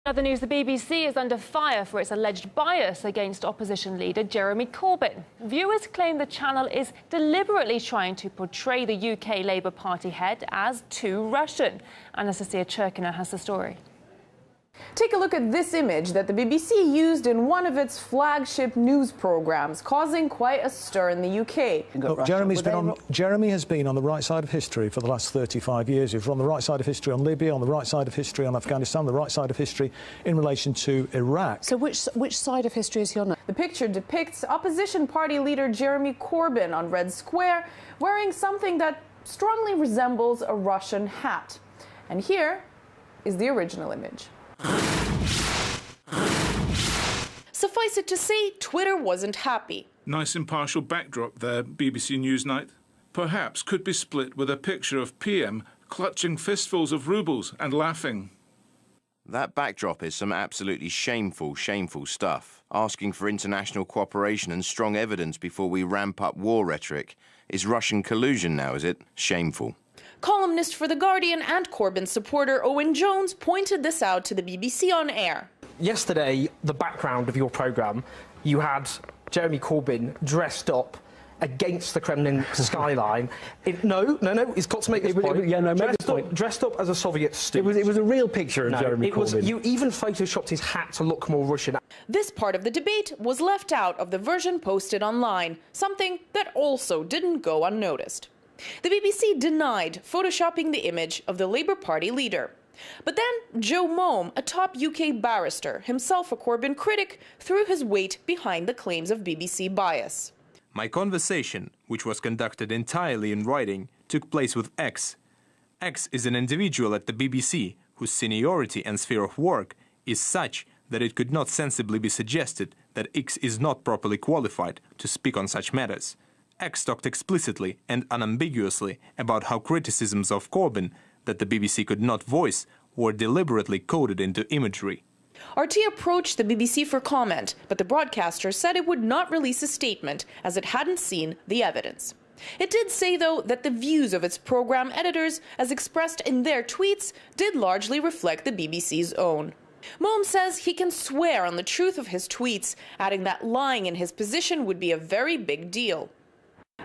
Other news, the BBC is under fire for its alleged bias against opposition leader Jeremy Corbyn. Viewers claim the channel is deliberately trying to portray the UK Labour Party head as too Russian. Anastasia Churkina has the story. Take a look at this image that the BBC used in one of its flagship news programmes, causing quite a stir in the UK. Look, Jeremy has been on the right side of history for the last 35 years. He's on the right side of history on Libya, on the right side of history on Afghanistan, the right side of history in relation to Iraq. So which side of history is he on? The picture depicts opposition party leader Jeremy Corbyn on Red Square wearing something that strongly resembles a Russian hat. And here is the original image. Suffice it to say, Twitter wasn't happy. Nice impartial backdrop there, BBC Newsnight. Perhaps could be split with a picture of PM clutching fistfuls of rubles and laughing. That backdrop is some absolutely shameful stuff. Asking for international cooperation and strong evidence before we ramp up war rhetoric. Is Russian collusion now, is it? Shameful. Columnist for The Guardian and Corbyn supporter Owen Jones pointed this out to the BBC on air. Yesterday, the background of your programme, you had Jeremy Corbyn dressed up against the Kremlin skyline. No, he's got to make this point. Dressed up as a Soviet student. It was a real picture of Jeremy Corbyn. You even photoshopped his hat to look more Russian. This part of the debate was left out of the version posted online, something that also didn't go unnoticed. The BBC denied photoshopping the image of the Labour Party leader. But then Joe Mome, a top UK barrister, himself a Corbyn critic, threw his weight behind the claims of BBC bias. My conversation, which was conducted entirely in writing, took place with X. X is an individual at the BBC whose seniority and sphere of work is such that it could not sensibly be suggested that X is not properly qualified to speak on such matters. X talked explicitly and unambiguously about how criticisms of Corbyn that the BBC could not voice were deliberately coded into imagery. RT approached the BBC for comment, but the broadcaster said it would not release a statement as it hadn't seen the evidence. It did say, though, that the views of its programme editors, as expressed in their tweets, did largely reflect the BBC's own. Mome says he can swear on the truth of his tweets, adding that lying in his position would be a very big deal.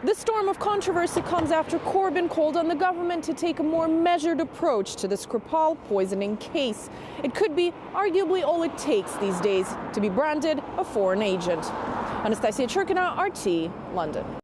This storm of controversy comes after Corbyn called on the government to take a more measured approach to the Skripal poisoning case. It could be arguably all it takes these days to be branded a foreign agent. Anastasia Churkina, RT, London.